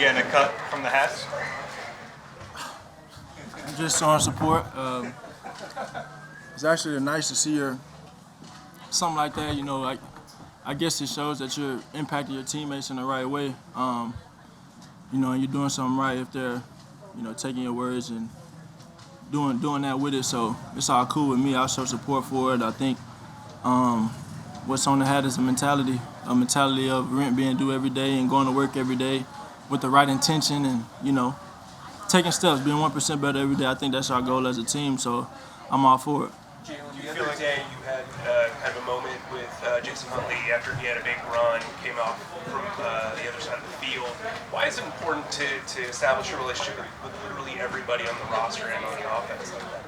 getting a cut from the Hats? Just showing support. It's actually nice to see something like that. You know, like I guess it shows that you're impacting your teammates in the right way. You know, and you're doing something right if they're, you know, taking your words and doing that with it. So it's all cool with me. I'll show support for it. I think what's on the hat is a mentality of rent being due every day and going to work every day with the right intention and, you know, taking steps, being 1% better every day. I think that's our goal as a team, so I'm all for it. Jalen, the other day you had kind of a moment with Jason Huntley after he had a big run, came off from the other side of the field. Why is it important to establish a relationship with literally everybody on the roster and on the offense like that?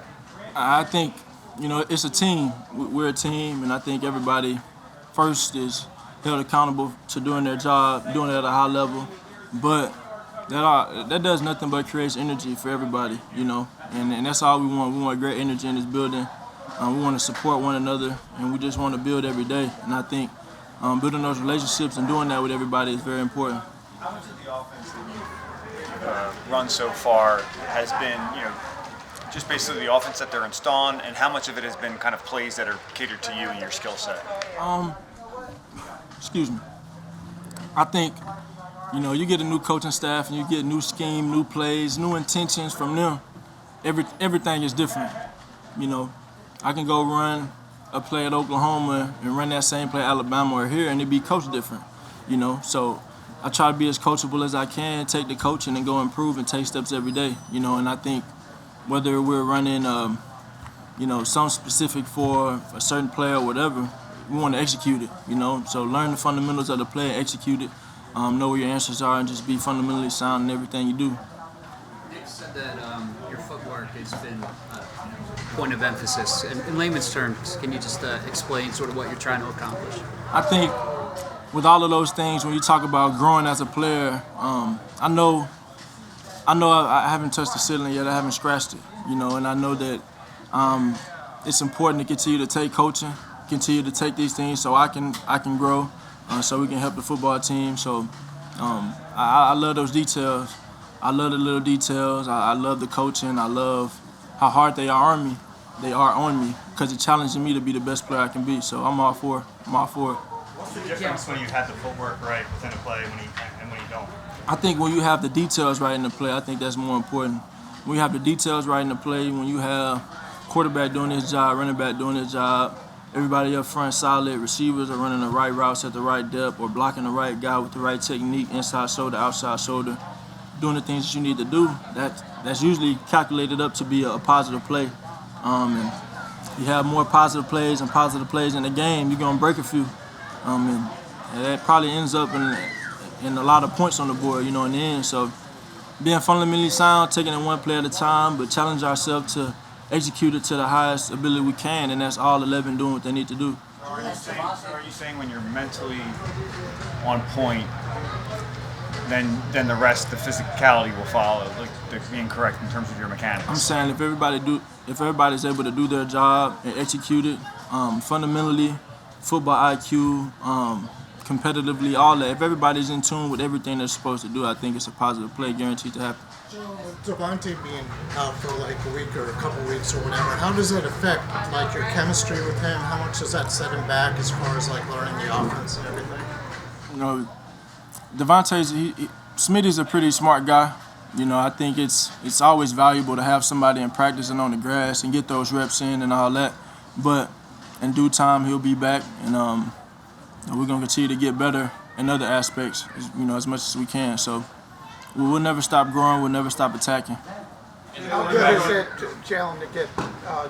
I think, you know, it's a team. We're a team, and I think everybody first is held accountable to doing their job, doing it at a high level. But that does nothing but creates energy for everybody, you know, and that's all we want. We want great energy in this building. We want to support one another, and we just want to build every day. And I think building those relationships and doing that with everybody is very important. How much of the offense that you've run so far has been, you know, just basically the offense that they're installing, and how much of it has been kind of plays that are catered to you and your skill set? Excuse me. I think, you know, you get a new coaching staff and you get new scheme, new plays, new intentions from them. Everything is different. You know, I can go run a play at Oklahoma and run that same play at Alabama or here, and it be coached different. You know, so I try to be as coachable as I can, take the coaching and go improve and take steps every day. You know, and I think whether we're running, you know, some specific for a certain player or whatever, we want to execute it. You know, so learn the fundamentals of the play and execute it. Know where your answers are and just be fundamentally sound in everything you do. Nick said that your footwork has been a point of emphasis. In layman's terms, can you just explain sort of what you're trying to accomplish? I think with all of those things, when you talk about growing as a player, I know I haven't touched the ceiling yet. I haven't scratched it, you know, and I know that it's important to continue to take coaching, continue to take these things so I can grow. So we can help the football team. So I love those details. I love the little details. I love the coaching. I love how hard they are on me. They are on me because it's challenging me to be the best player I can be. So I'm all for it. What's the difference when you have the footwork right within a play and when you don't? I think when you have the details right in the play, I think that's more important. When you have the details right in the play, when you have quarterback doing his job, running back doing his job, everybody up front solid, receivers are running the right routes at the right depth or blocking the right guy with the right technique, inside shoulder, outside shoulder, doing the things that you need to do, that's usually calculated up to be a positive play. And you have more positive plays in the game, you're going to break a few. And that probably ends up in a lot of points on the board, you know, in the end. So being fundamentally sound, taking it one play at a time, but challenge ourselves to execute it to the highest ability we can, and that's all 11 doing what they need to do. Are you saying when you're mentally on point, then the rest, the physicality will follow, like being correct in terms of your mechanics? I'm saying if everybody's able to do their job and execute it, fundamentally, football IQ, competitively, all that. If everybody's in tune with everything they're supposed to do, I think it's a positive play guaranteed to happen. Devontae being out for like a week or a couple weeks or whatever, how does that affect like your chemistry with him? How much does that set him back as far as like learning the offense and everything? You know, Smitty's a pretty smart guy. You know, I think it's always valuable to have somebody in practice and on the grass and get those reps in and all that. But in due time, he'll be back, and we're gonna continue to get better in other aspects, you know, as much as we can. So we'll never stop growing. We'll never stop attacking. How good is it, Jalen, to get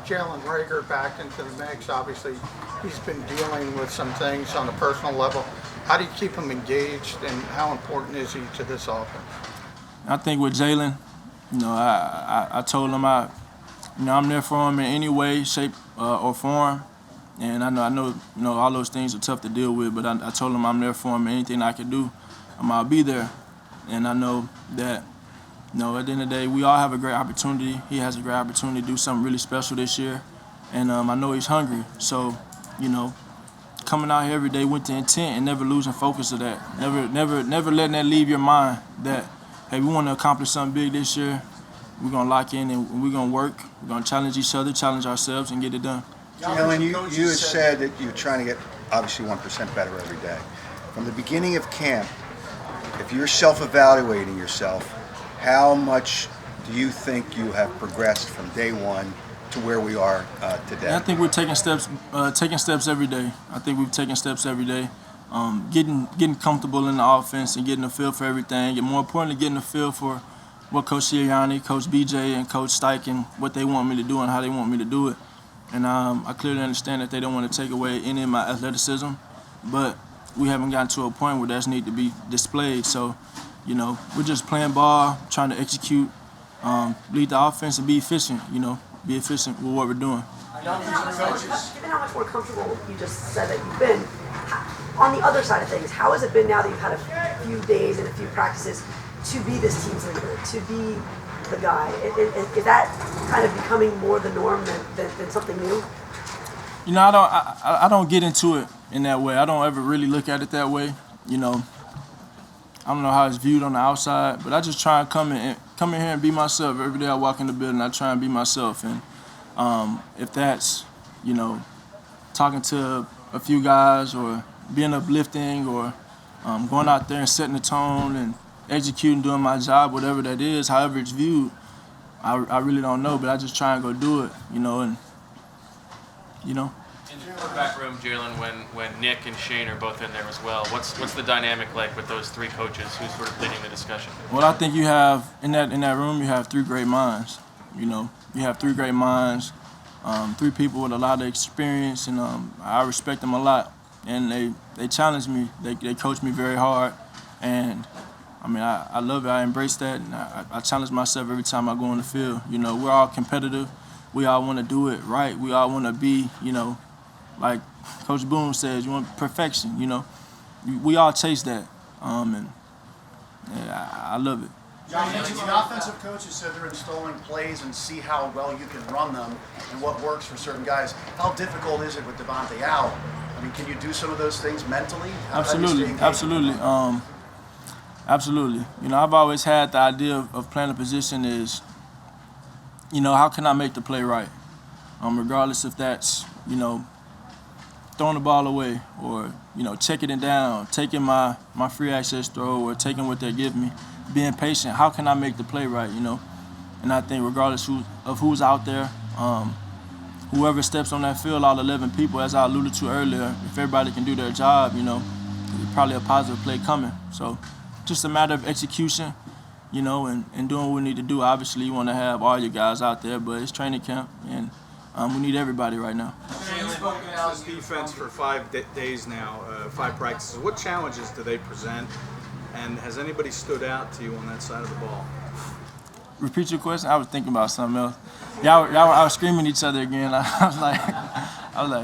Jalen Reagor back into the mix? Obviously, he's been dealing with some things on a personal level. How do you keep him engaged, and how important is he to this offense? I think with Jalen, you know, I told him I'm there for him in any way, shape, or form. And I know, you know, all those things are tough to deal with, but I told him I'm there for him. Anything I can do, I'll be there. And I know that, you know, at the end of the day, we all have a great opportunity. He has a great opportunity to do something really special this year. And I know he's hungry. So, you know, coming out here every day with the intent and never losing focus of that. Never letting that leave your mind that hey, we want to accomplish something big this year. We're going to lock in and we're going to work. We're going to challenge each other, challenge ourselves, and get it done. Jalen, you had said that you're trying to get obviously 1% better every day. From the beginning of camp, if you're self-evaluating yourself, how much do you think you have progressed from day one to where we are today? And I think we're taking steps every day. I think we've taken steps every day. Getting comfortable in the offense and getting a feel for everything, and more importantly, getting a feel for what Coach Sirianni, Coach BJ, and Coach Steichen, what they want me to do and how they want me to do it. And I clearly understand that they don't want to take away any of my athleticism, but we haven't gotten to a point where that's need to be displayed. So, we're just playing ball, trying to execute, lead the offense, and be efficient. Be efficient with what we're doing. Given how much more comfortable you just said that you've been, on the other side of things, how has it been now that you've had a few days and a few practices to be this team's leader, to be the guy? Is that kind of becoming more the norm than something new? I don't get into it in that way. I don't ever really look at it that way. I don't know how it's viewed on the outside, but I just try and come in here and be myself. Every day I walk in the building, I try and be myself. And if that's, talking to a few guys or being uplifting or going out there and setting the tone and executing, doing my job, whatever that is, however it's viewed, I really don't know, but I just try and go do it, In the quarterback room, Jalen, when Nick and Shane are both in there as well, what's the dynamic like with those three coaches? Who's sort of leading the discussion? Well, I think you have in that room you have three great minds. You have three great minds, three people with a lot of experience, and I respect them a lot. And they challenge me. They coach me very hard, and I love it. I embrace that, and I challenge myself every time I go on the field. We're all competitive. We all want to do it right. We all want to be, like Coach Boone says, you want perfection. We all chase that, and I love it. John, the offensive coaches said they're installing plays and see how well you can run them and what works for certain guys. How difficult is it with Devontae out? Can you do some of those things mentally? Absolutely. I've always had the idea of playing a position is, how can I make the play right? Regardless if that's, throwing the ball away or, checking it down, taking my free access throw or taking what they give me, being patient. How can I make the play right, And I think regardless of who's out there, whoever steps on that field, all 11 people, as I alluded to earlier, if everybody can do their job, there's probably a positive play coming. So just a matter of execution, and doing what we need to do. Obviously, you want to have all your guys out there, but it's training camp, and we need everybody right now. You've spoken about this defense for 5 days now, 5 practices. What challenges do they present, and has anybody stood out to you on that side of the ball? Repeat your question. I was thinking about something else. Y'all were screaming at each other again. I was like,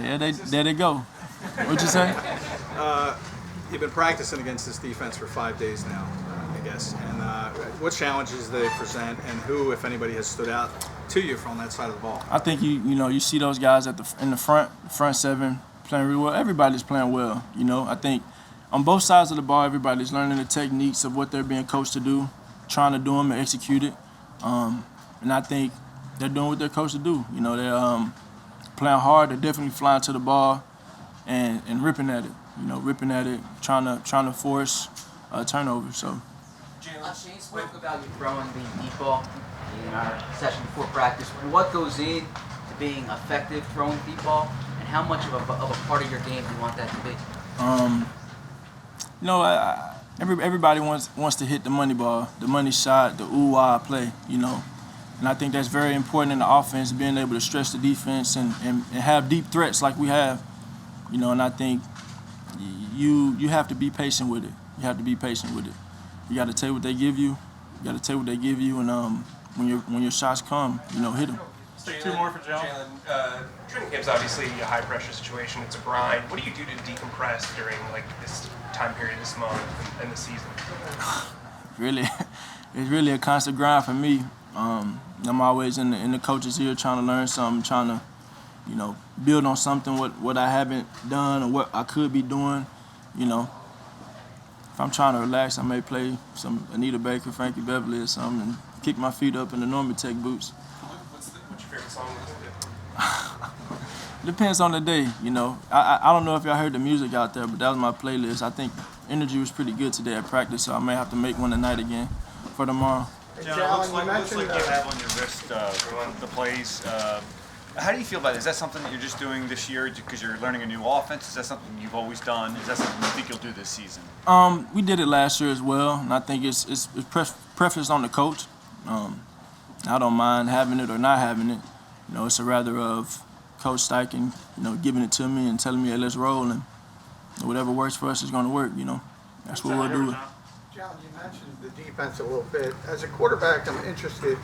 yeah, there they go. What'd you say? You've been practicing against this defense for 5 days now, I guess. And what challenges do they present, and who, if anybody, has stood out to you from that side of the ball? I think you see those guys in the front seven playing really well. Everybody's playing well. I think on both sides of the ball, everybody's learning the techniques of what they're being coached to do, trying to do them and execute it. And I think they're doing what they're coached to do. They're playing hard. They're definitely flying to the ball and ripping at it. Trying to force a turnover. So. Shane spoke about you throwing the deep ball in our session before practice. What goes in to being effective throwing the deep ball, and how much of a part of your game do you want that to be? Everybody wants to hit the money ball, the money shot, the ooh-ah play, And I think that's very important in the offense, being able to stretch the defense and have deep threats like we have, And I think you have to be patient with it. You got to take what they give you. And when your shots come, hit them. Two more for Jalen. Training camp's obviously a high pressure situation. It's a grind. What do you do to decompress during this time period, this month, and the season? It's really a constant grind for me. I'm always in the coach's ear trying to learn something, trying to, build on something what I haven't done or what I could be doing, if I'm trying to relax, I may play some Anita Baker, Frankie Beverly or something, and kick my feet up in the Norma Tech boots. What's your favorite song? Depends on the day, you know. I don't know if y'all heard the music out there, but that was my playlist. I think energy was pretty good today at practice, so I may have to make one tonight again for tomorrow. John, it looks like you have on your wrist the plays. How do you feel about it? Is that something that you're just doing this year because you're learning a new offense? Is that something you've always done? Is that something you think you'll do this season? We did it last year as well, and I think it's preference on the coach. I don't mind having it or not having it. You know, it's a rather of Coach Steichen, you know, giving it to me and telling me, hey, let's roll, and whatever works for us is going to work, you know. That's what we'll do. John, you mentioned the defense a little bit. As a quarterback, I'm interested.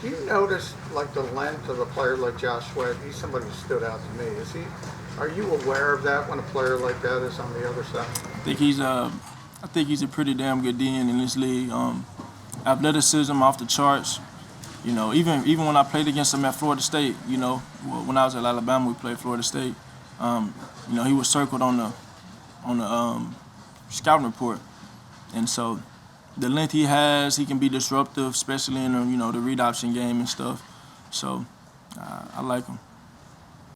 Do you notice like the length of a player like Josh Sweat? He's somebody who stood out to me. Are you aware of that when a player like that is on the other side? I think he's a pretty damn good DN in this league. Athleticism off the charts. You know, even when I played against him at Florida State, you know, when I was at Alabama, we played Florida State. You know, he was circled on the scouting report, and so the length he has, he can be disruptive, especially in the read option game and stuff. So I like him.